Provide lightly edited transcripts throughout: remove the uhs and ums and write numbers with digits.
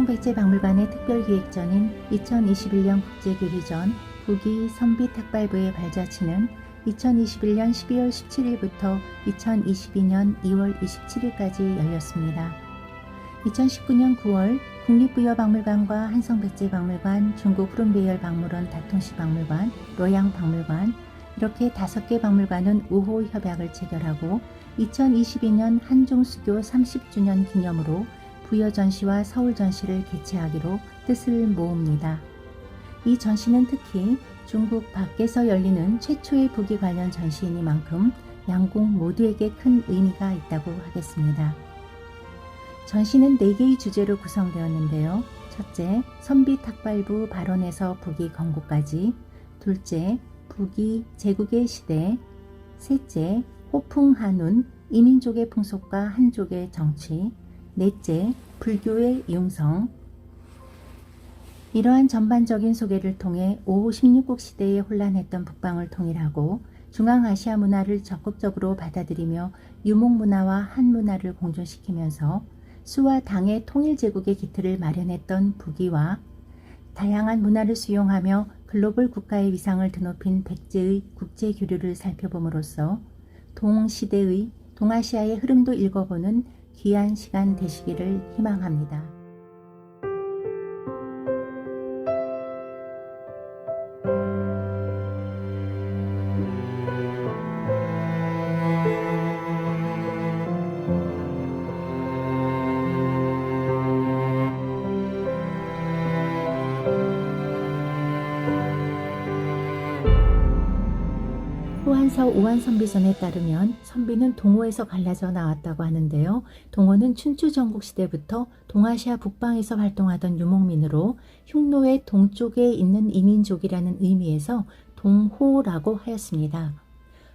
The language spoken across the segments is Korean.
한성백제박물관의 특별기획전인 2021년 국제교류전 북위 선비탁발부의 발자취는 2021년 12월 17일부터 2022년 2월 27일까지 열렸습니다. 2019년 9월 국립부여박물관과 한성백제박물관, 중국 푸른베이얼박물원 다통시박물관, 로양박물관 이렇게 5개 박물관은 우호 협약을 체결하고 2022년 한중수교 30주년 기념으로 부여전시와 서울전시를 개최하기로 뜻을 모읍니다. 이 전시는 특히 중국 밖에서 열리는 최초의 북위 관련 전시이니만큼 양국 모두에게 큰 의미가 있다고 하겠습니다. 전시는 4개의 주제로 구성되었는데요. 첫째, 선비탁발부 발원에서 북위 건국까지. 둘째, 북위 제국의 시대. 셋째, 호풍한운 이민족의 풍속과 한족의 정치. 넷째, 불교의 융성. 이러한 전반적인 소개를 통해 5, 16국 시대에 혼란했던 북방을 통일하고 중앙아시아 문화를 적극적으로 받아들이며 유목문화와 한문화를 공존시키면서 수와 당의 통일제국의 기틀을 마련했던 북위와 다양한 문화를 수용하며 글로벌 국가의 위상을 드높인 백제의 국제교류를 살펴봄으로써 동시대의 동아시아의 흐름도 읽어보는 귀한 시간 되시기를 희망합니다. 호한서 오한선비선에 따르면 선비는 동호에서 갈라져 나왔다고 하는데요. 동호는 춘추 전국시대부터 동아시아 북방에서 활동하던 유목민으로 흉노의 동쪽에 있는 이민족이라는 의미에서 동호라고 하였습니다.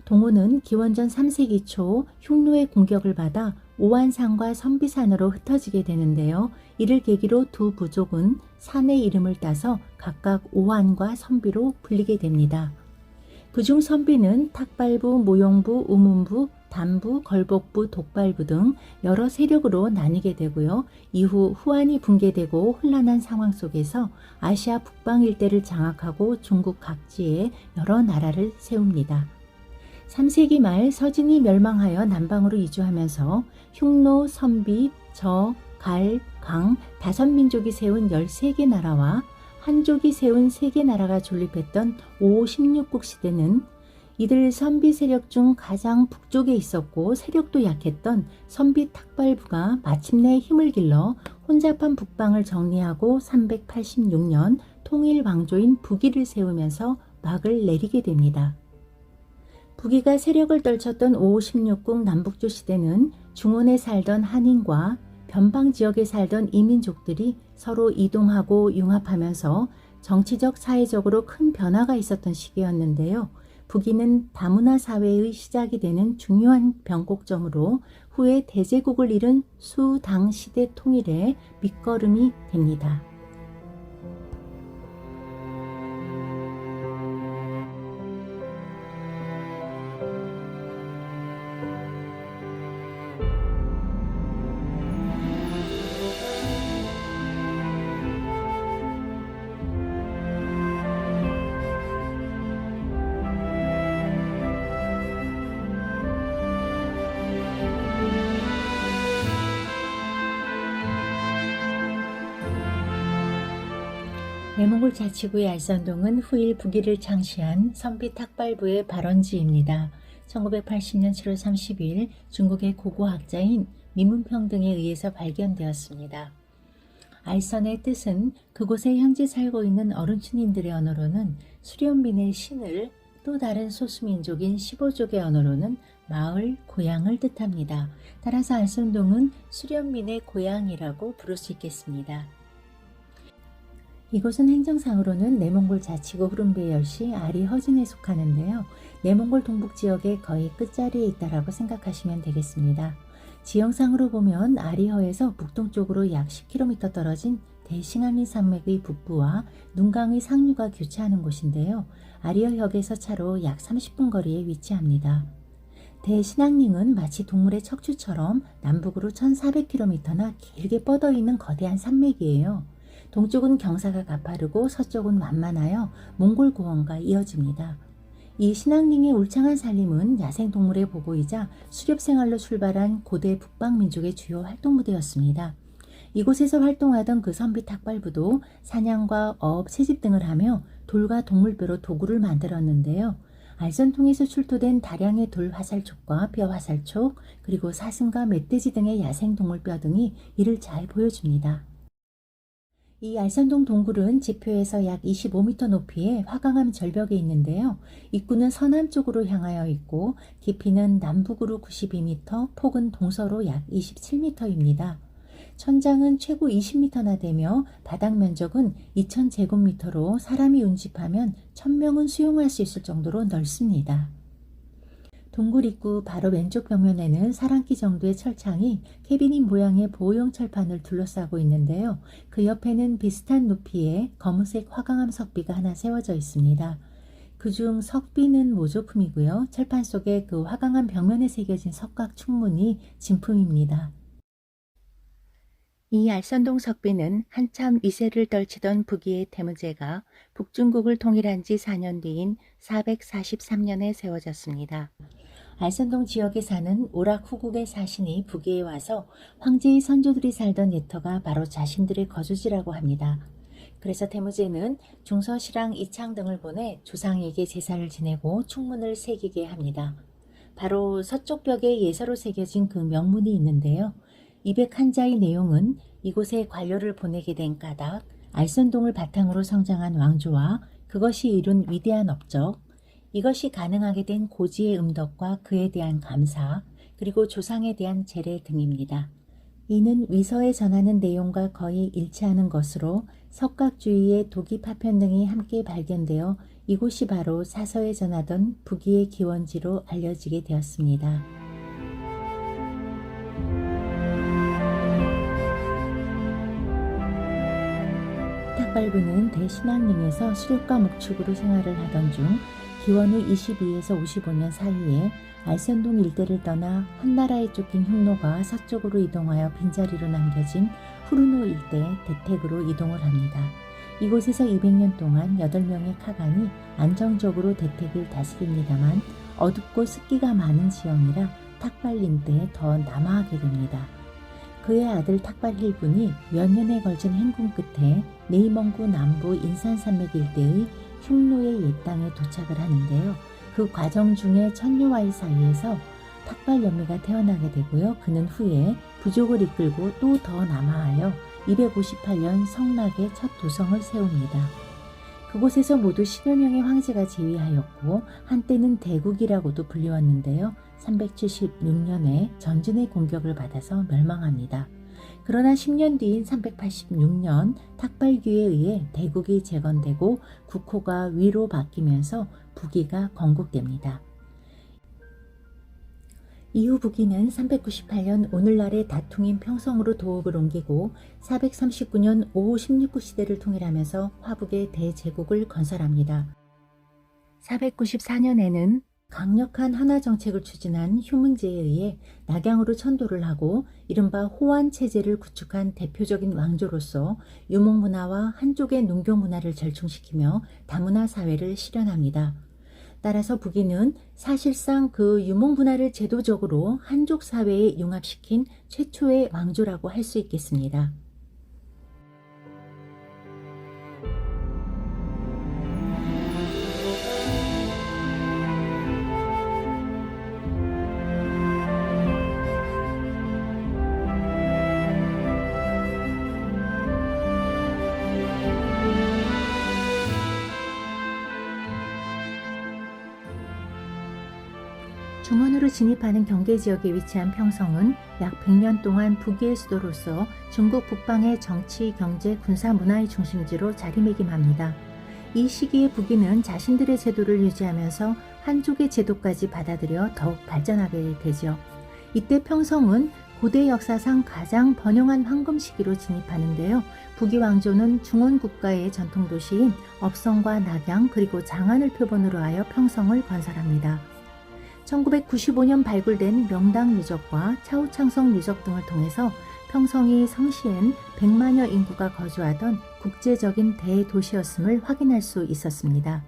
동호는 기원전 3세기 초 흉노의 공격을 받아 오한산과 선비산으로 흩어지게 되는데요. 이를 계기로 두 부족은 산의 이름을 따서 각각 오한과 선비로 불리게 됩니다. 그중 선비는 탁발부, 모용부, 우문부, 단부, 걸복부, 독발부 등 여러 세력으로 나뉘게 되고요. 이후 후한이 붕괴되고 혼란한 상황 속에서 아시아 북방 일대를 장악하고 중국 각지에 여러 나라를 세웁니다. 3세기 말 서진이 멸망하여 남방으로 이주하면서 흉노, 선비, 저, 갈, 강 5민족이 세운 13개 나라와 한족이 세운 3개 나라가 존립했던 5, 16국 시대는 이들 선비 세력 중 가장 북쪽에 있었고 세력도 약했던 선비 탁발부가 마침내 힘을 길러 혼잡한 북방을 정리하고 386년 통일 왕조인 북위를 세우면서 막을 내리게 됩니다. 북위가 세력을 떨쳤던 5, 16국 남북조 시대는 중원에 살던 한인과 변방 지역에 살던 이민족들이 서로 이동하고 융합하면서 정치적, 사회적으로 큰 변화가 있었던 시기였는데요. 북위는 다문화 사회의 시작이 되는 중요한 변곡점으로 후에 대제국을 이룬 수당 시대 통일의 밑거름이 됩니다. 내몽골 자치구의 알선동은 후일 북위를 창시한 선비 탁발부의 발원지입니다. 1980년 7월 30일 중국의 고고학자인 민문평등에 의해서 발견되었습니다. 알선의 뜻은 그곳에 현재 살고 있는 어른춘인들의 언어로는 수련민의 신을, 또 다른 소수민족인 15족의 언어로는 마을, 고향을 뜻합니다. 따라서 알선동은 수련민의 고향이라고 부를 수 있겠습니다. 이곳은 행정상으로는 내몽골 자치구 후른베이얼시 아리허진에 속하는데요. 내몽골 동북지역의 거의 끝자리에 있다라고 생각하시면 되겠습니다. 지형상으로 보면 아리허에서 북동쪽으로 약 10km 떨어진 대싱하민 산맥의 북부와 눈강의 상류가 교차하는 곳인데요. 아리허역에서 차로 약 30분 거리에 위치합니다. 대신앙링은 마치 동물의 척추처럼 남북으로 1400km나 길게 뻗어 있는 거대한 산맥이에요. 동쪽은 경사가 가파르고 서쪽은 완만하여 몽골 고원과 이어집니다. 이 신앙링의 울창한 산림은 야생동물의 보고이자 수렵생활로 출발한 고대 북방민족의 주요 활동무대였습니다. 이곳에서 활동하던 그 선비 탁발부도 사냥과 어업, 채집 등을 하며 돌과 동물뼈로 도구를 만들었는데요. 알선통에서 출토된 다량의 돌 화살촉과 뼈 화살촉, 그리고 사슴과 멧돼지 등의 야생동물뼈 등이 이를 잘 보여줍니다. 이 알선동 동굴은 지표에서 약 25m 높이의 화강암 절벽에 있는데요. 입구는 서남쪽으로 향하여 있고 깊이는 남북으로 92m, 폭은 동서로 약 27m입니다. 천장은 최고 20m나 되며 바닥 면적은 2000제곱미터로 사람이 운집하면 1000명은 수용할 수 있을 정도로 넓습니다. 동굴 입구 바로 왼쪽 벽면에는 사람키 정도의 철창이 캐비닛 모양의 보호용 철판을 둘러싸고 있는데요. 그 옆에는 비슷한 높이의 검은색 화강암 석비가 하나 세워져 있습니다. 그중 석비는 모조품이고요. 철판 속에 그 화강암 벽면에 새겨진 석각 충문이 진품입니다. 이 알선동 석비는 한참 위세를 떨치던 북위의 태무제가 북중국을 통일한 지 4년 뒤인 443년에 세워졌습니다. 알선동 지역에 사는 오락 후국의 사신이 북위에 와서 황제의 선조들이 살던 옛터가 바로 자신들의 거주지라고 합니다. 그래서 태무제는 중서 신랑 이창 등을 보내 조상에게 제사를 지내고 충문을 새기게 합니다. 바로 서쪽 벽에 예서로 새겨진 그 명문이 있는데요. 201자의 내용은 이곳에 관료를 보내게 된 까닭, 알선동을 바탕으로 성장한 왕조와 그것이 이룬 위대한 업적, 이것이 가능하게 된 고지의 음덕과 그에 대한 감사, 그리고 조상에 대한 제례 등입니다. 이는 위서에 전하는 내용과 거의 일치하는 것으로 석각주의의 도기 파편 등이 함께 발견되어 이곳이 바로 사서에 전하던 북위의 기원지로 알려지게 되었습니다. 탁발부는 대신앙릉에서 수렵과 목축으로 생활을 하던 중 기원 후 22에서 55년 사이에 알선동 일대를 떠나 한나라에 쫓긴 흉노가 서쪽으로 이동하여 빈자리로 남겨진 후르노 일대 대택으로 이동을 합니다. 이곳에서 200년 동안 8명의 카간이 안정적으로 대택을 다스립니다만 어둡고 습기가 많은 지형이라 탁발림 때 더 남하하게 됩니다. 그의 아들 탁발힐분이 몇 년에 걸친 행군 끝에 네이멍구 남부 인산산맥 일대의 흉노의 옛 땅에 도착을 하는데요. 그 과정 중에 천녀와의 사이에서 탁발연미가 태어나게 되고요. 그는 후에 부족을 이끌고 또 더 남하하여 258년 성락의 첫 도성을 세웁니다. 그곳에서 모두 10여 명의 황제가 지휘하였고 한때는 대국이라고도 불리웠는데요. 376년에 전진의 공격을 받아서 멸망합니다. 그러나 10년 뒤인 386년 탁발규에 의해 대국이 재건되고 국호가 위로 바뀌면서 북위가 건국됩니다. 이후 북위는 398년 오늘날의 다퉁인 평성으로 도읍을 옮기고 439년 5, 16구 시대를 통일하면서 화북의 대제국을 건설합니다. 494년에는 강력한 한화 정책을 추진한 휴문제에 의해 낙양으로 천도를 하고 이른바 호안 체제를 구축한 대표적인 왕조로서 유목문화와 한족의 농교 문화를 절충시키며 다문화 사회를 실현합니다. 따라서 북위는 사실상 그 유목문화를 제도적으로 한족 사회에 융합시킨 최초의 왕조라고 할 수 있겠습니다. 중원으로 진입하는 경계지역에 위치한 평성은 약 100년 동안 북위의 수도로서 중국 북방의 정치, 경제, 군사, 문화의 중심지로 자리매김합니다. 이 시기에 북위는 자신들의 제도를 유지하면서 한족의 제도까지 받아들여 더욱 발전하게 되죠. 이때 평성은 고대 역사상 가장 번영한 황금 시기로 진입하는데요. 북위 왕조는 중원 국가의 전통 도시인 업성과 낙양 그리고 장안을 표본으로 하여 평성을 건설합니다. 1995년 발굴된 명당 유적과 차우창성 유적 등을 통해서 평성이 성시엔 100만여 인구가 거주하던 국제적인 대도시였음을 확인할 수 있었습니다.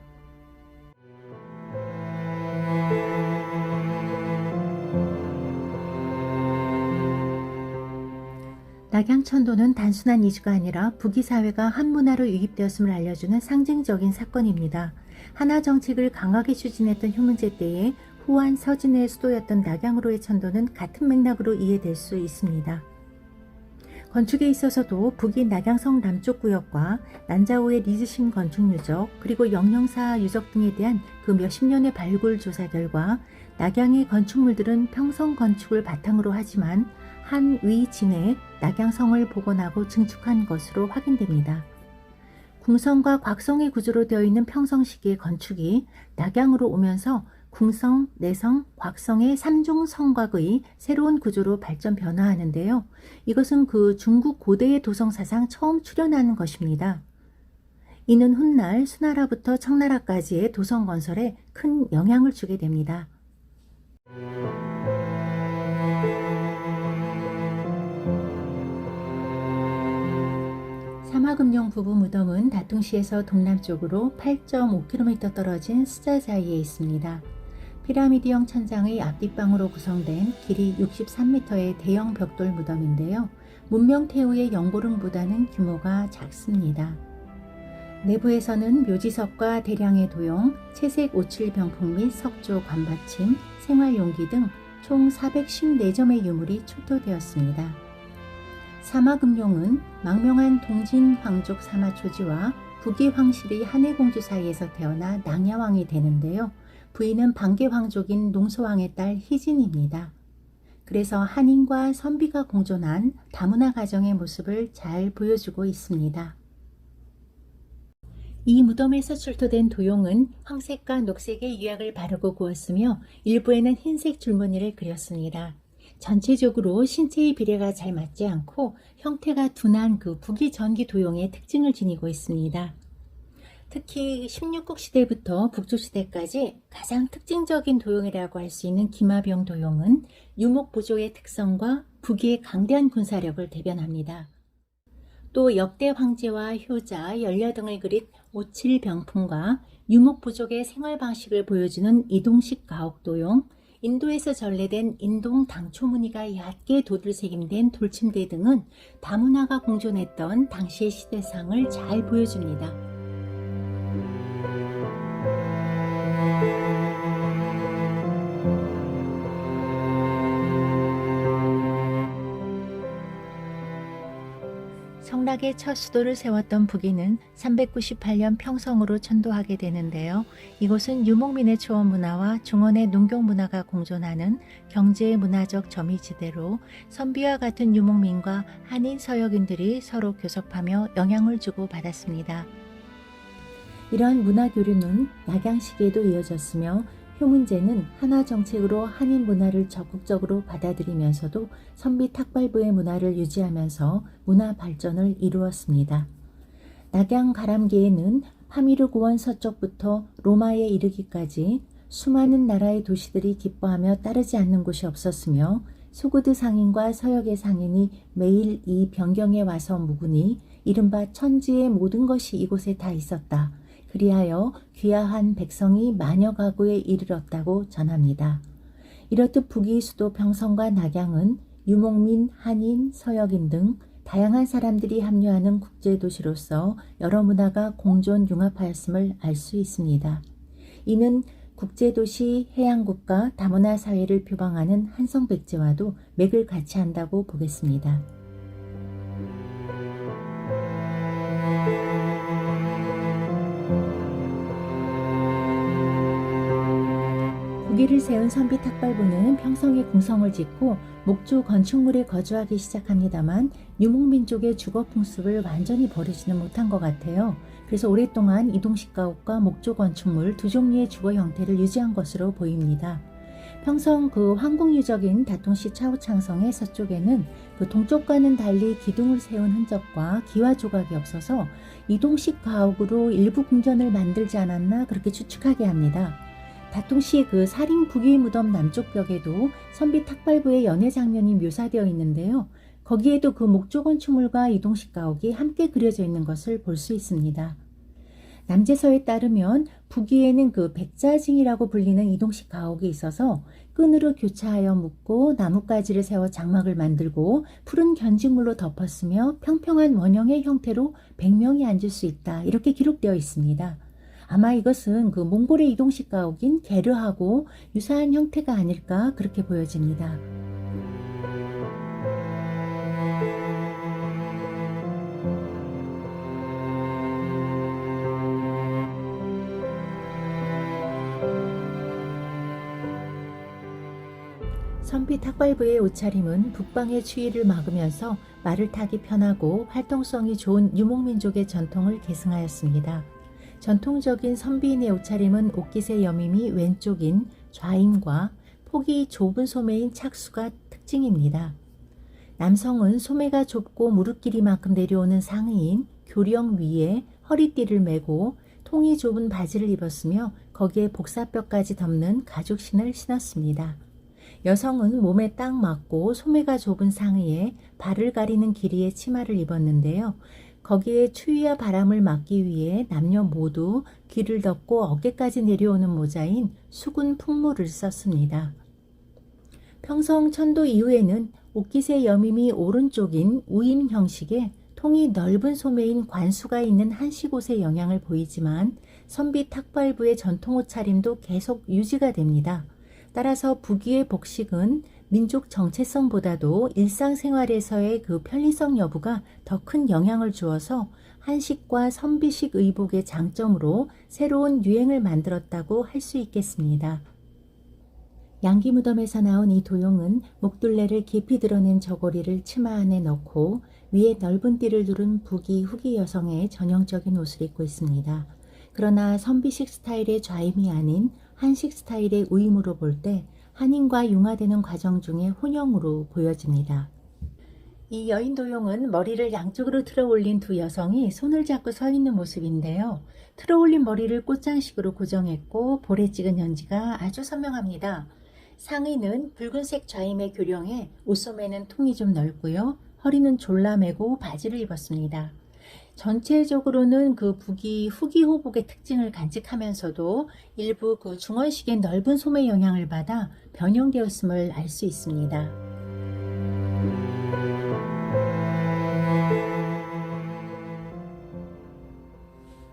낙양천도는 단순한 이주가 아니라 북이 사회가 한 문화로 유입되었음을 알려주는 상징적인 사건입니다. 한화 정책을 강하게 추진했던 효문제 때에 후한 서진의 수도였던 낙양으로의 천도는 같은 맥락으로 이해될 수 있습니다. 건축에 있어서도 북이 낙양성 남쪽 구역과 난자오의 리즈신 건축 유적, 그리고 영영사 유적 등에 대한 그 몇십 년의 발굴 조사 결과 낙양의 건축물들은 평성 건축을 바탕으로 하지만 한 위 진에 낙양성을 복원하고 증축한 것으로 확인됩니다. 궁성과 곽성의 구조로 되어 있는 평성 시기의 건축이 낙양으로 오면서 궁성, 내성, 곽성의 3중 성곽의 새로운 구조로 발전 변화하는데요. 이것은 그 중국 고대의 도성 사상 처음 출현하는 것입니다. 이는 훗날 수나라부터 청나라까지의 도성 건설에 큰 영향을 주게 됩니다. 사마금룡 부부 무덤은 다퉁시에서 동남쪽으로 8.5km 떨어진 스자 사이에 있습니다. 피라미드형 천장의 앞뒷방으로 구성된 길이 63m의 대형 벽돌 무덤인데요. 문명태후의 영고릉보다는 규모가 작습니다. 내부에서는 묘지석과 대량의 도용, 채색 오칠병풍 및 석조 관받침, 생활용기 등 총 454점의 유물이 출토되었습니다. 사마금룡은 망명한 동진 황족 사마초지와 북이 황실이 한해공주 사이에서 태어나 낭야왕이 되는데요. 부인은 방계 황족인 농소왕의 딸 희진입니다. 그래서 한인과 선비가 공존한 다문화 가정의 모습을 잘 보여주고 있습니다. 이 무덤에서 출토된 도용은 황색과 녹색의 유약을 바르고 구웠으며 일부에는 흰색 줄무늬를 그렸습니다. 전체적으로 신체의 비례가 잘 맞지 않고 형태가 둔한 그 북이 전기 도용의 특징을 지니고 있습니다. 특히 16국 시대부터 북조 시대까지 가장 특징적인 도용이라고 할 수 있는 기마병 도용은 유목보조의 특성과 북의 강대한 군사력을 대변합니다. 또 역대 황제와 효자, 연려 등을 그린 오칠병풍과 유목부족의 생활 방식을 보여주는 이동식 가옥도용, 인도에서 전래된 인동 당초무늬가 얕게 도들새김된 돌침대 등은 다문화가 공존했던 당시의 시대상을 잘 보여줍니다. 성락의 첫 수도를 세웠던 북이는 398년 평성으로 천도하게 되는데요. 이곳은 유목민의 초원 문화와 중원의 농경 문화가 공존하는 경제 문화적 점이지대로 선비와 같은 유목민과 한인 서역인들이 서로 교섭하며 영향을 주고 받았습니다. 이러한 문화 교류는 낙양 시기에도 이어졌으며 효문제는 한화 정책으로 한인 문화를 적극적으로 받아들이면서도 선비 탁발부의 문화를 유지하면서 문화 발전을 이루었습니다. 낙양 가람기에는 파미르 고원 서쪽부터 로마에 이르기까지 수많은 나라의 도시들이 기뻐하며 따르지 않는 곳이 없었으며 소구드 상인과 서역의 상인이 매일 이 변경에 와서 묵으니 이른바 천지의 모든 것이 이곳에 다 있었다. 그리하여 귀화한 백성이 만여 가구에 이르렀다고 전합니다. 이렇듯 북이 수도 평성과 낙양은 유목민, 한인, 서역인 등 다양한 사람들이 합류하는 국제도시로서 여러 문화가 공존 융합하였음을 알 수 있습니다. 이는 국제도시, 해양국가, 다문화 사회를 표방하는 한성백제와도 맥을 같이 한다고 보겠습니다. 북이를 세운 선비 탁발부는 평성에 궁성을 짓고 목조 건축물에 거주하기 시작합니다만 유목민족의 주거 풍습을 완전히 버리지는 못한 것 같아요. 그래서 오랫동안 이동식 가옥과 목조 건축물 두 종류의 주거 형태를 유지한 것으로 보입니다. 평성 그 황궁유적인 다퉁시 차오창성의 서쪽에는 그 동쪽과는 달리 기둥을 세운 흔적과 기와 조각이 없어서 이동식 가옥으로 일부 궁전을 만들지 않았나 그렇게 추측하게 합니다. 다통시 그 살인 부귀 무덤 남쪽 벽에도 선비 탁발부의 연애 장면이 묘사되어 있는데요. 거기에도 그 목조건축물과 이동식 가옥이 함께 그려져 있는 것을 볼 수 있습니다. 남제서에 따르면 북위에는 그 백자징이라고 불리는 이동식 가옥이 있어서 끈으로 교차하여 묶고 나뭇가지를 세워 장막을 만들고 푸른 견직물로 덮었으며 평평한 원형의 형태로 100명이 앉을 수 있다. 이렇게 기록되어 있습니다. 아마 이것은 그 몽골의 이동식 가옥인 게르하고 유사한 형태가 아닐까 그렇게 보여집니다. 선비 탁발부의 옷차림은 북방의 추위를 막으면서 말을 타기 편하고 활동성이 좋은 유목민족의 전통을 계승하였습니다. 전통적인 선비인의 옷차림은 옷깃의 여밈이 왼쪽인 좌임과 폭이 좁은 소매인 착수가 특징입니다. 남성은 소매가 좁고 무릎 길이만큼 내려오는 상의인 교령 위에 허리띠를 메고 통이 좁은 바지를 입었으며 거기에 복사뼈까지 덮는 가죽신을 신었습니다. 여성은 몸에 딱 맞고 소매가 좁은 상의에 발을 가리는 길이의 치마를 입었는데요. 거기에 추위와 바람을 막기 위해 남녀 모두 귀를 덮고 어깨까지 내려오는 모자인 수군 풍무를 썼습니다. 평성 천도 이후에는 옷깃의 여밈이 오른쪽인 우임 형식의 통이 넓은 소매인 관수가 있는 한식 옷의 영향을 보이지만 선비 탁발부의 전통 옷차림도 계속 유지가 됩니다. 따라서 북위의 복식은 민족 정체성보다도 일상생활에서의 그 편리성 여부가 더 큰 영향을 주어서 한식과 선비식 의복의 장점으로 새로운 유행을 만들었다고 할 수 있겠습니다. 양기무덤에서 나온 이 도용은 목둘레를 깊이 드러낸 저고리를 치마 안에 넣고 위에 넓은 띠를 두른 북위 후기 여성의 전형적인 옷을 입고 있습니다. 그러나 선비식 스타일의 좌임이 아닌 한식 스타일의 우임으로 볼 때 한인과 융화되는 과정 중의 혼용으로 보여집니다. 이 여인 도용은 머리를 양쪽으로 틀어 올린 두 여성이 손을 잡고 서 있는 모습인데요. 틀어 올린 머리를 꽃장식으로 고정했고 볼에 찍은 연지가 아주 선명합니다. 상의는 붉은색 좌임의 교령에 옷소매는 통이 좀 넓고요. 허리는 졸라매고 바지를 입었습니다. 전체적으로는 그 북위 후기 호복의 특징을 간직하면서도 일부 그 중원식의 넓은 소매 영향을 받아 변형되었음을 알 수 있습니다.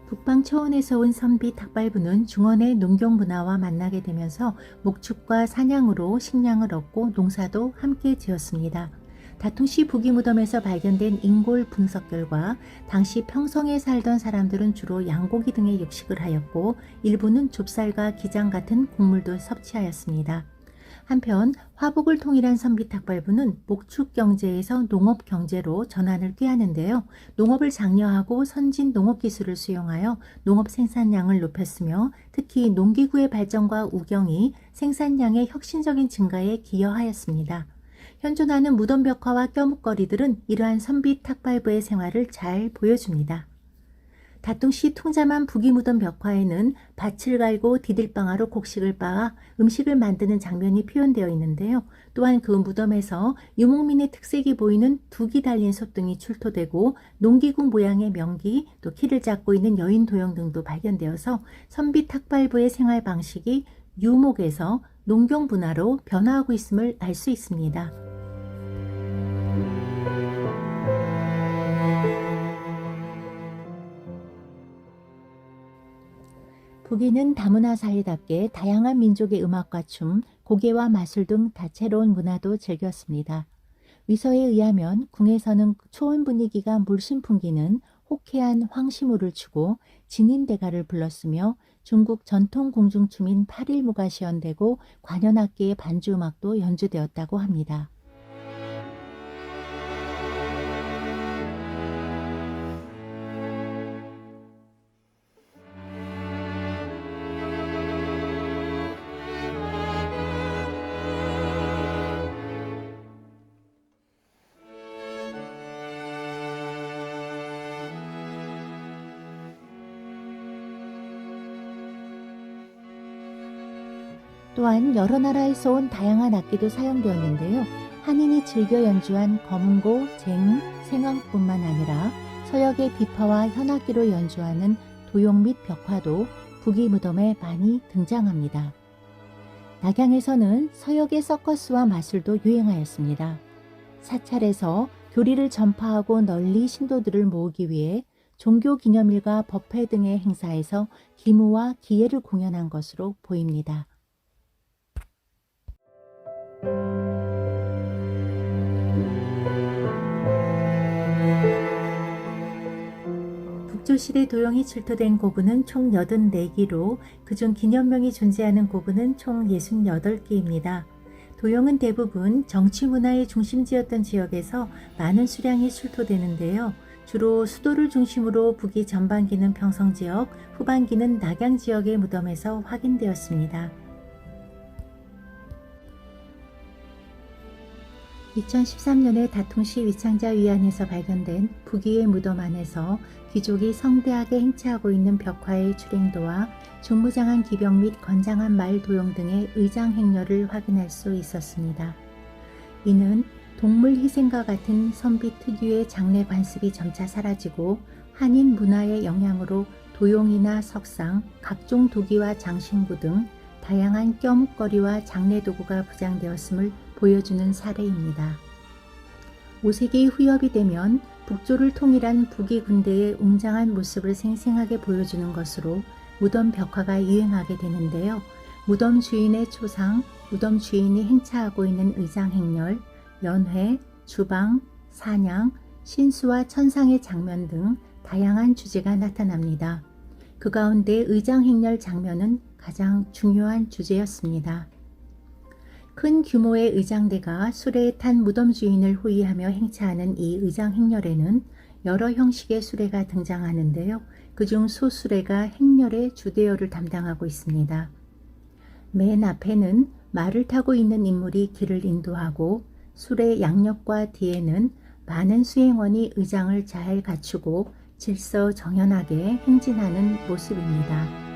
북방 초원에서 온 선비 탁발부는 중원의 농경 문화와 만나게 되면서 목축과 사냥으로 식량을 얻고 농사도 함께 지었습니다. 다통시 북위 무덤에서 발견된 인골 분석 결과 당시 평성에 살던 사람들은 주로 양고기 등의 육식을 하였고 일부는 좁쌀과 기장 같은 곡물도 섭취하였습니다. 한편 화북을 통일한 선비 탁발부는 목축 경제에서 농업 경제로 전환을 꾀하는데요. 농업을 장려하고 선진 농업 기술을 수용하여 농업 생산량을 높였으며 특히 농기구의 발전과 우경이 생산량의 혁신적인 증가에 기여하였습니다. 현존하는 무덤 벽화와 껴묵거리들은 이러한 선비 탁발부의 생활을 잘 보여줍니다. 다통시 통자만 북위 무덤 벽화에는 밭을 갈고 디딜방아로 곡식을 빻아 음식을 만드는 장면이 표현되어 있는데요. 또한 그 무덤에서 유목민의 특색이 보이는 둑이 달린 솥등이 출토되고 농기구 모양의 명기, 또 키를 잡고 있는 여인 도형 등도 발견되어서 선비 탁발부의 생활 방식이 유목에서 농경 문화로 변화하고 있음을 알 수 있습니다. 북위는 다문화사회답게 다양한 민족의 음악과 춤, 고개와 마술 등 다채로운 문화도 즐겼습니다. 위서에 의하면 궁에서는 초원 분위기가 물씬 풍기는 호쾌한 황시무를 추고 진인대가를 불렀으며 중국 전통 공중춤인 팔일무가 시연되고 관현악기의 반주음악도 연주되었다고 합니다. 또한 여러 나라에서 온 다양한 악기도 사용되었는데요. 한인이 즐겨 연주한 검은고, 쟁, 생황뿐만 아니라 서역의 비파와 현악기로 연주하는 도용 및 벽화도 북이 무덤에 많이 등장합니다. 낙양에서는 서역의 서커스와 마술도 유행하였습니다. 사찰에서 교리를 전파하고 널리 신도들을 모으기 위해 종교기념일과 법회 등의 행사에서 기무와 기예를 공연한 것으로 보입니다. 북조실의 도용이 출토된 고분은 총 84기로 그중 기념명이 존재하는 고분은 총 68기입니다. 도용은 대부분 정치문화의 중심지였던 지역에서 많은 수량이 출토되는데요. 주로 수도를 중심으로 북이 전반기는 평성지역, 후반기는 낙양지역의 무덤에서 확인되었습니다. 2013년에 다통시 위창자 위안에서 발견된 북위의 무덤 안에서 귀족이 성대하게 행차하고 있는 벽화의 출행도와 중무장한 기병 및 건장한 말 도용 등의 의장 행렬을 확인할 수 있었습니다. 이는 동물 희생과 같은 선비 특유의 장례 관습이 점차 사라지고 한인 문화의 영향으로 도용이나 석상, 각종 도기와 장신구 등 다양한 껴묵거리와 장례 도구가 부장되었음을 보여주는 사례입니다. 5세기 후엽이 되면 북조를 통일한 북이 군대의 웅장한 모습을 생생하게 보여주는 것으로 무덤 벽화가 유행하게 되는데요. 무덤 주인의 초상, 무덤 주인이 행차하고 있는 의장 행렬, 연회, 주방, 사냥, 신수와 천상의 장면 등 다양한 주제가 나타납니다. 그 가운데 의장 행렬 장면은 가장 중요한 주제였습니다. 큰 규모의 의장대가 수레에 탄 무덤 주인을 호위하며 행차하는 이 의장 행렬에는 여러 형식의 수레가 등장하는데요. 그중 소수레가 행렬의 주대열을 담당하고 있습니다. 맨 앞에는 말을 타고 있는 인물이 길을 인도하고 수레 양옆과 뒤에는 많은 수행원이 의장을 잘 갖추고 질서정연하게 행진하는 모습입니다.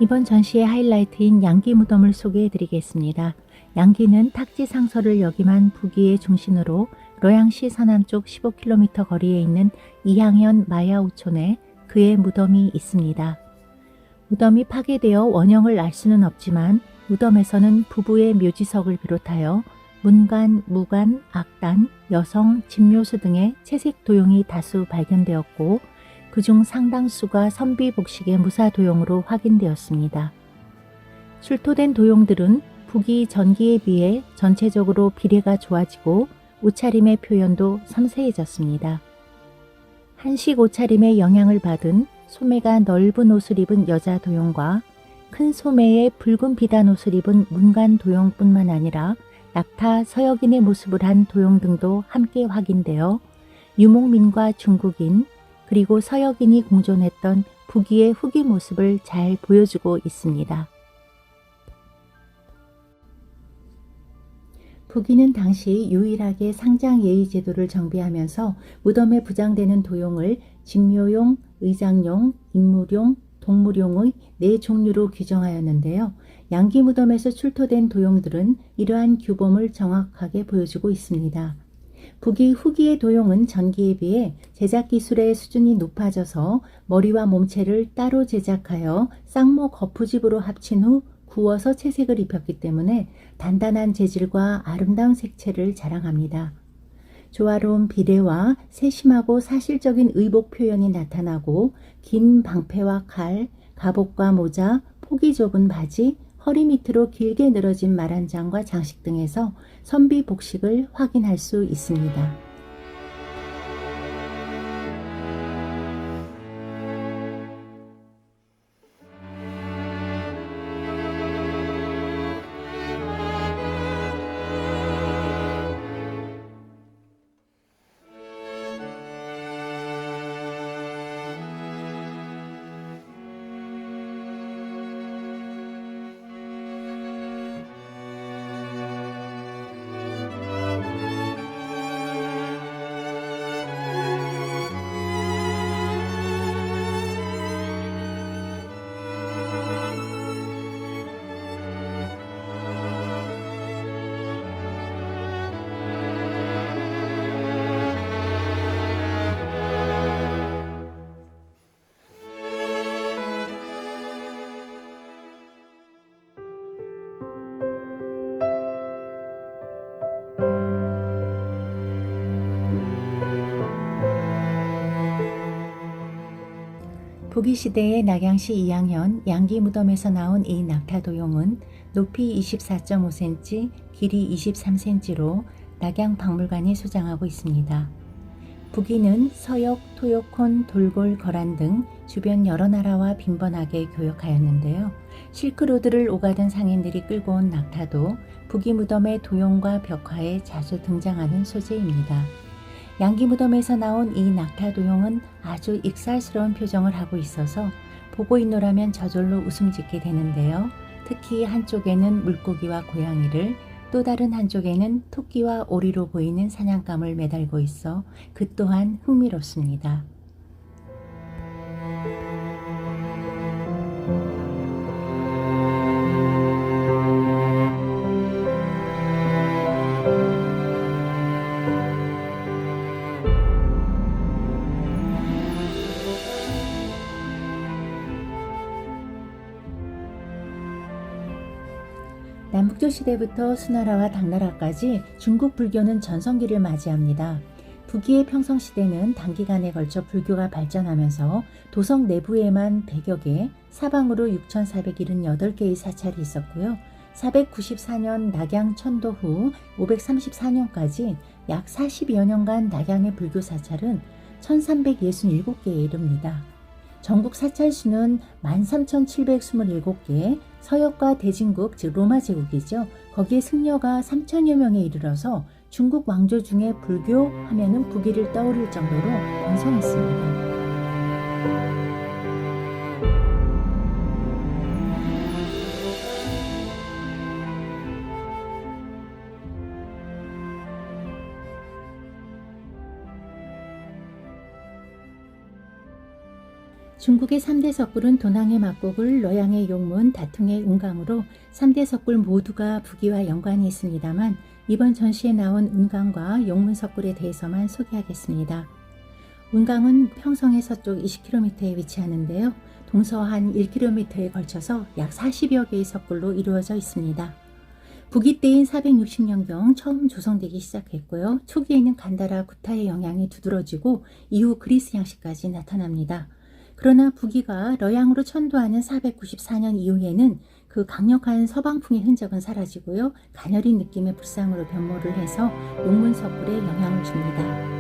이번 전시의 하이라이트인 양기 무덤을 소개해 드리겠습니다. 양기는 탁지 상서를 역임한 북위의 중심으로 러양시 서남쪽 15km 거리에 있는 이향현 마야우촌에 그의 무덤이 있습니다. 무덤이 파괴되어 원형을 알 수는 없지만 무덤에서는 부부의 묘지석을 비롯하여 문관, 무관, 악단, 여성, 진묘수 등의 채색 도용이 다수 발견되었고 그중 상당수가 선비 복식의 무사 도용으로 확인되었습니다. 출토된 도용들은 북이 전기에 비해 전체적으로 비례가 좋아지고 옷차림의 표현도 섬세해졌습니다. 한식 옷차림의 영향을 받은 소매가 넓은 옷을 입은 여자 도용과 큰 소매에 붉은 비단 옷을 입은 문관 도용뿐만 아니라 낙타 서역인의 모습을 한 도용 등도 함께 확인되어 유목민과 중국인 그리고 서역인이 공존했던 북위의 후기 모습을 잘 보여주고 있습니다. 북위는 당시 유일하게 상장 예의 제도를 정비하면서 무덤에 부장되는 도용을 직묘용, 의장용, 인물용, 동물용의 4종류로 규정하였는데요. 양기 무덤에서 출토된 도용들은 이러한 규범을 정확하게 보여주고 있습니다. 북위 후기의 도용은 전기에 비해 제작 기술의 수준이 높아져서 머리와 몸체를 따로 제작하여 쌍모 거푸집으로 합친 후 구워서 채색을 입혔기 때문에 단단한 재질과 아름다운 색채를 자랑합니다. 조화로운 비례와 세심하고 사실적인 의복 표현이 나타나고 긴 방패와 칼, 갑옷과 모자, 폭이 좁은 바지, 허리 밑으로 길게 늘어진 말한장과 장식 등에서 선비 복식을 확인할 수 있습니다. 부기시대의 낙양시 2학년 양기무덤에서 나온 이 낙타도용은 높이 24.5cm, 길이 23cm로 낙양박물관이 소장하고 있습니다. 부기는 서역, 토요콘, 돌골, 거란 등 주변 여러 나라와 빈번하게 교역하였는데요. 실크로드를 오가던 상인들이 끌고 온 낙타도 부기무덤의 도용과 벽화에 자주 등장하는 소재입니다. 양기무덤에서 나온 이 낙타도용은 아주 익살스러운 표정을 하고 있어서 보고 있노라면 저절로 웃음 짓게 되는데요. 특히 한쪽에는 물고기와 고양이를, 또 다른 한쪽에는 토끼와 오리로 보이는 사냥감을 매달고 있어 그 또한 흥미롭습니다. 남북조 시대부터 수나라와 당나라까지 중국 불교는 전성기를 맞이합니다. 부기의 평성시대는 단기간에 걸쳐 불교가 발전하면서 도성 내부에만 100여 개, 사방으로 6,478개의 사찰이 있었고요. 494년 낙양 천도 후 534년까지 약 40여 년간 낙양의 불교 사찰은 1367개에 이릅니다. 전국 사찰 수는 13,727개, 서역과 대진국 즉 로마 제국이죠. 거기에 승려가 3,000여 명에 이르러서 중국 왕조 중에 불교 하면은 부기를 떠올릴 정도로 번성했습니다. 중국의 3대 석굴은 도낭의 막곡을, 러양의 용문, 다퉁의 운강으로 3대 석굴 모두가 부기와 연관이 있습니다만 이번 전시에 나온 운강과 용문 석굴에 대해서만 소개하겠습니다. 운강은 평성의 서쪽 20km에 위치하는데요. 동서한 1km에 걸쳐서 약 40여 개의 석굴로 이루어져 있습니다. 부기 때인 460년경 처음 조성되기 시작했고요. 초기에는 간다라 구타의 영향이 두드러지고 이후 그리스 양식까지 나타납니다. 그러나 부기가 러양으로 천도하는 494년 이후에는 그 강력한 서방풍의 흔적은 사라지고요. 가녀린 느낌의 불상으로 변모를 해서 용문 석굴에 영향을 줍니다.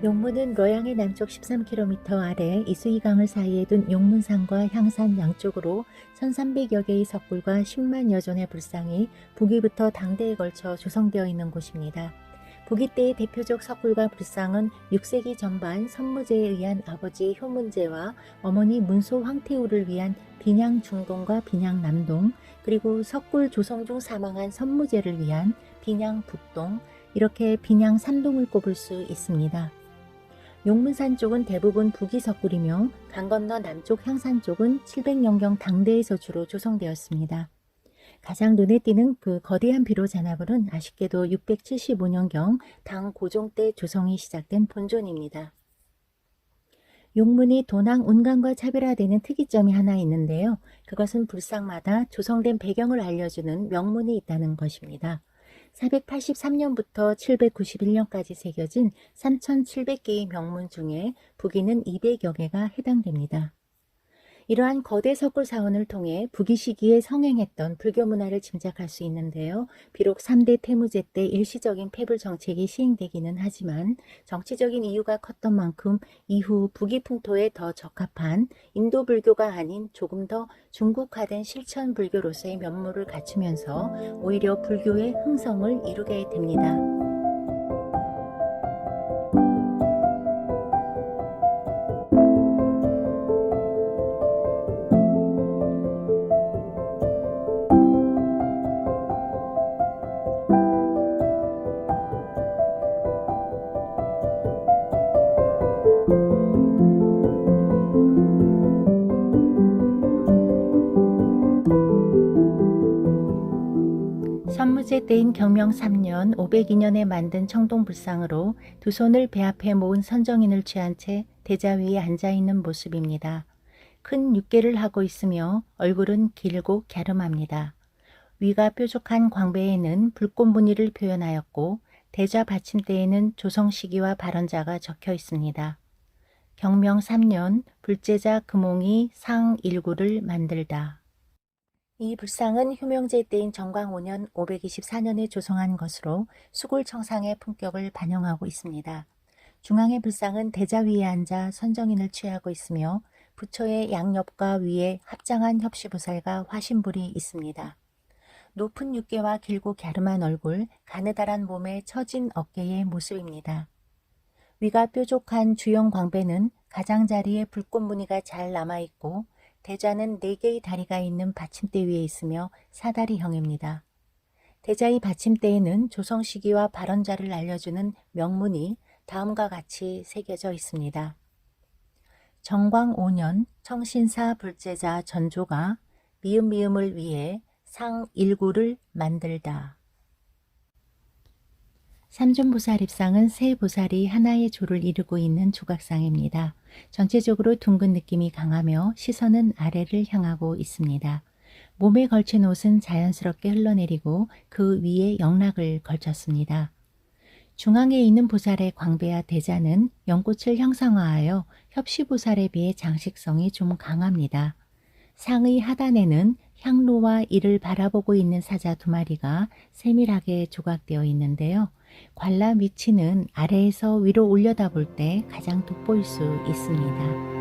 용문은 러양의 남쪽 13km 아래 이수이강을 사이에 둔 용문산과 향산 양쪽으로 1300여 개의 석굴과 10만여 존의 불상이 부기부터 당대에 걸쳐 조성되어 있는 곳입니다. 부기 때의 대표적 석굴과 불상은 6세기 전반 선무제에 의한 아버지 효문제와 어머니 문소 황태우를 위한 빈양 중동과 빈양 남동, 그리고 석굴 조성 중 사망한 선무제를 위한 빈양 북동, 이렇게 빈양 3동을 꼽을 수 있습니다. 용문산 쪽은 대부분 부기 석굴이며 강 건너 남쪽 향산 쪽은 700년경 당대에서 주로 조성되었습니다. 가장 눈에 띄는 그 거대한 비로 잔화불은 아쉽게도 675년경 당 고종 때 조성이 시작된 본존입니다. 용문이 도낭 운강과 차별화되는 특이점이 하나 있는데요. 그것은 불상마다 조성된 배경을 알려주는 명문이 있다는 것입니다. 483년부터 791년까지 새겨진 3,700개의 명문 중에 북이는 200여 개가 해당됩니다. 이러한 거대 석굴 사원을 통해 북이 시기에 성행했던 불교 문화를 짐작할 수 있는데요. 비록 3대 태무제 때 일시적인 패불 정책이 시행되기는 하지만 정치적인 이유가 컸던 만큼 이후 북이 풍토에 더 적합한 인도 불교가 아닌 조금 더 중국화된 실천 불교로서의 면모를 갖추면서 오히려 불교의 흥성을 이루게 됩니다. 선무제 때인 경명 3년 502년에 만든 청동불상으로 두 손을 배 앞에 모은 선정인을 취한 채 대자 위에 앉아있는 모습입니다. 큰 육계를 하고 있으며 얼굴은 길고 갸름합니다. 위가 뾰족한 광배에는 불꽃 무늬를 표현하였고 대자 받침대에는 조성 시기와 발언자가 적혀 있습니다. 경명 3년 불제자 금홍이 상 1구를 만들다. 이 불상은 효명제 때인 정광 5년 524년에 조성한 것으로 수골청상의 품격을 반영하고 있습니다. 중앙의 불상은 대자 위에 앉아 선정인을 취하고 있으며 부처의 양옆과 위에 합장한 협시보살과 화신불이 있습니다. 높은 육계와 길고 갸름한 얼굴, 가느다란 몸에 처진 어깨의 모습입니다. 위가 뾰족한 주형 광배는 가장자리에 불꽃 무늬가 잘 남아있고 대자는 4개의 다리가 있는 받침대 위에 있으며 사다리형입니다. 대자의 받침대에는 조성 시기와 발언자를 알려주는 명문이 다음과 같이 새겨져 있습니다. 정광 5년 청신사 불제자 전조가 미음미음을 위해 상 1구를 만들다. 삼존보살입상은 세 보살이 하나의 조를 이루고 있는 조각상입니다. 전체적으로 둥근 느낌이 강하며 시선은 아래를 향하고 있습니다. 몸에 걸친 옷은 자연스럽게 흘러내리고 그 위에 영락을 걸쳤습니다. 중앙에 있는 보살의 광배와 대자는 연꽃을 형상화하여 협시보살에 비해 장식성이 좀 강합니다. 상의 하단에는 향로와 이를 바라보고 있는 사자 2마리가 세밀하게 조각되어 있는데요. 관람 위치는 아래에서 위로 올려다볼 때 가장 돋보일 수 있습니다.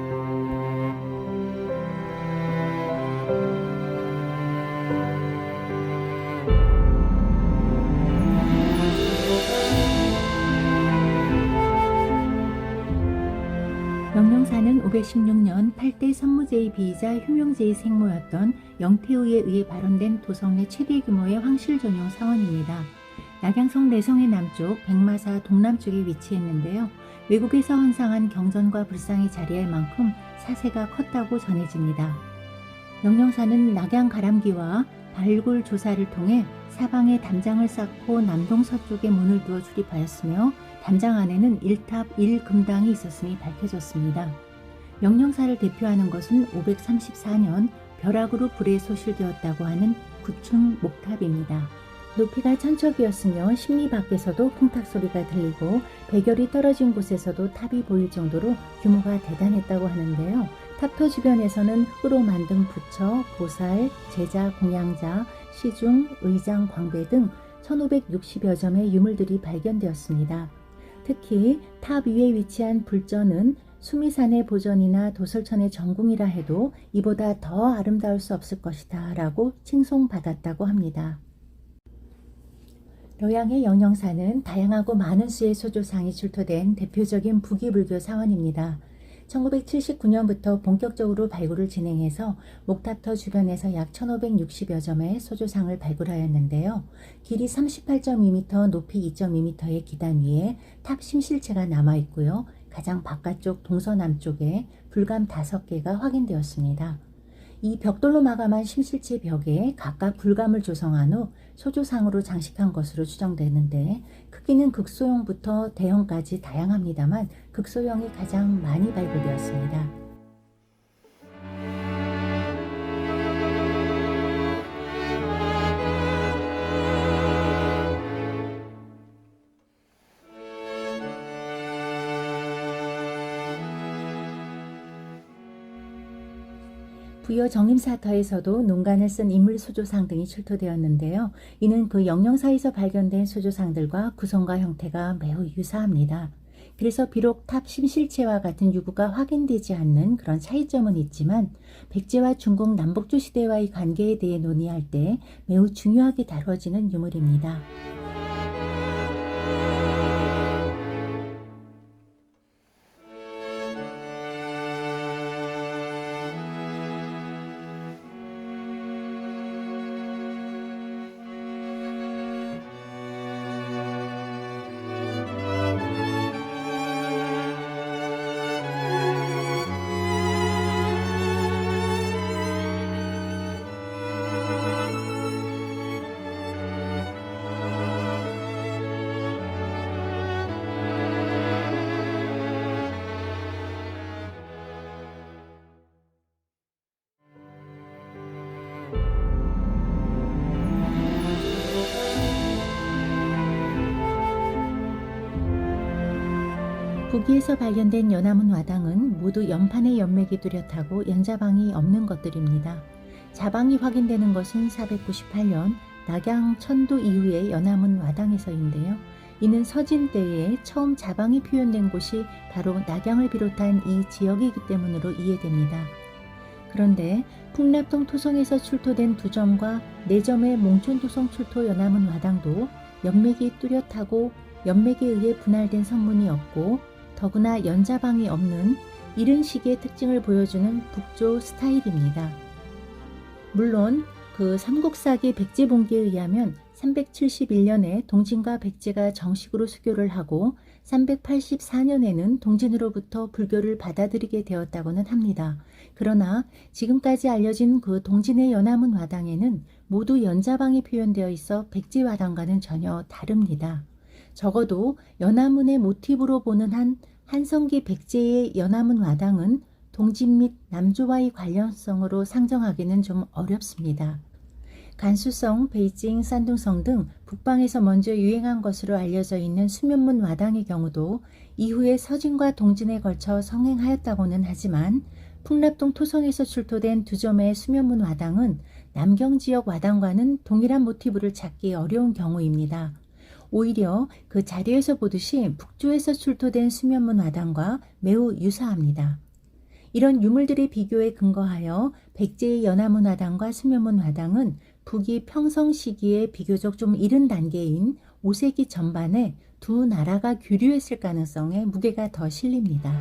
명령사는 516년 8대 선무제의 비이자 효명제의 생모였던 영태의에 의해 발원된 도성 내 최대 규모의 황실 전용 사원입니다. 낙양성 내성의 남쪽, 백마사 동남쪽에 위치했는데요. 외국에서 헌상한 경전과 불상이 자리할 만큼 사세가 컸다고 전해집니다. 명령사는 낙양 가람기와 발굴 조사를 통해 사방에 담장을 쌓고 남동서쪽에 문을 두어 출입하였으며 담장 안에는 1탑 1금당이 있었음이 밝혀졌습니다. 명령사를 대표하는 것은 534년 벼락으로 불에 소실되었다고 하는 9층 목탑입니다. 높이가 천척이었으며 심리 밖에서도 쿵탁 소리가 들리고 백열이 떨어진 곳에서도 탑이 보일 정도로 규모가 대단했다고 하는데요. 탑터 주변에서는 흙으로 만든 부처, 보살, 제자, 공양자, 시중, 의장, 광배 등 1560여 점의 유물들이 발견되었습니다. 특히 탑 위에 위치한 불전은 수미산의 보전이나 도설천의 전궁이라 해도 이보다 더 아름다울 수 없을 것이다 라고 칭송받았다고 합니다. 려양의 영영사는 다양하고 많은 수의 소조상이 출토된 대표적인 북이불교 사원입니다. 1979년부터 본격적으로 발굴을 진행해서 목탑터 주변에서 약 1560여 점의 소조상을 발굴하였는데요. 길이 38.2m, 높이 2.2m의 기단 위에 탑 심실체가 남아있고요. 가장 바깥쪽 동서남쪽에 불감 5개가 확인되었습니다. 이 벽돌로 마감한 심실체 벽에 각각 불감을 조성한 후 소조상으로 장식한 것으로 추정되는데, 크기는 극소형부터 대형까지 다양합니다만 극소형이 가장 많이 발굴되었습니다. 부여 정림사터에서도 농간을 쓴 인물 수조상 등이 출토되었는데요. 이는 그 영령사에서 발견된 수조상들과 구성과 형태가 매우 유사합니다. 그래서 비록 탑 심실체와 같은 유구가 확인되지 않는 그런 차이점은 있지만, 백제와 중국 남북조 시대와의 관계에 대해 논의할 때 매우 중요하게 다뤄지는 유물입니다. 북위에서 발견된 연화문 와당은 모두 연판의 연맥이 뚜렷하고 연자방이 없는 것들입니다. 자방이 확인되는 것은 498년 낙양 천도 이후의 연화문 와당에서인데요. 이는 서진 때에 처음 자방이 표현된 곳이 바로 낙양을 비롯한 이 지역이기 때문으로 이해됩니다. 그런데 풍납동 토성에서 출토된 2점과 4점의 몽촌토성 출토 연화문 와당도 연맥이 뚜렷하고 연맥에 의해 분할된 성문이 없고, 더구나 연자방이 없는 이른 시기의 특징을 보여주는 북조 스타일입니다. 물론 그 삼국사기 백제봉기에 의하면 371년에 동진과 백제가 정식으로 수교를 하고 384년에는 동진으로부터 불교를 받아들이게 되었다고는 합니다. 그러나 지금까지 알려진 그 동진의 연화문 와당에는 모두 연자방이 표현되어 있어 백제 와당과는 전혀 다릅니다. 적어도 연화문의 모티브로 보는 한성기 백제의 연화문 와당은 동진 및 남조와의 관련성으로 상정하기는 좀 어렵습니다. 간수성, 베이징, 산둥성 등 북방에서 먼저 유행한 것으로 알려져 있는 수면문 와당의 경우도 이후에 서진과 동진에 걸쳐 성행하였다고는 하지만, 풍납동 토성에서 출토된 2점의 수면문 와당은 남경 지역 와당과는 동일한 모티브를 찾기 어려운 경우입니다. 오히려 그 자료에서 보듯이 북조에서 출토된 수면문 와당과 매우 유사합니다. 이런 유물들의 비교에 근거하여 백제의 연화문 와당과 수면문 와당은 북이 평성 시기에 비교적 좀 이른 단계인 5세기 전반에 두 나라가 교류했을 가능성에 무게가 더 실립니다.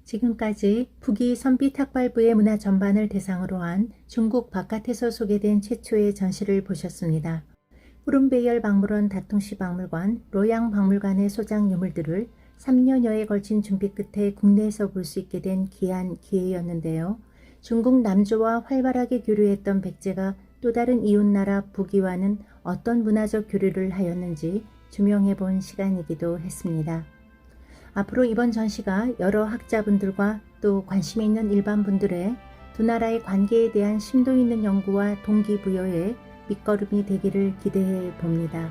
지금까지 북위 선비탁발부의 문화 전반을 대상으로 한 중국 바깥에서 소개된 최초의 전시를 보셨습니다. 푸른베이얼 박물원 다통시 박물관, 로양 박물관의 소장 유물들을 3년여에 걸친 준비 끝에 국내에서 볼 수 있게 된 귀한 기회였는데요. 중국 남조와 활발하게 교류했던 백제가 또 다른 이웃나라 북위와는 어떤 문화적 교류를 하였는지 규명해 본 시간이기도 했습니다. 앞으로 이번 전시가 여러 학자분들과 또 관심이 있는 일반 분들의 두 나라의 관계에 대한 심도 있는 연구와 동기부여의 밑거름이 되기를 기대해 봅니다.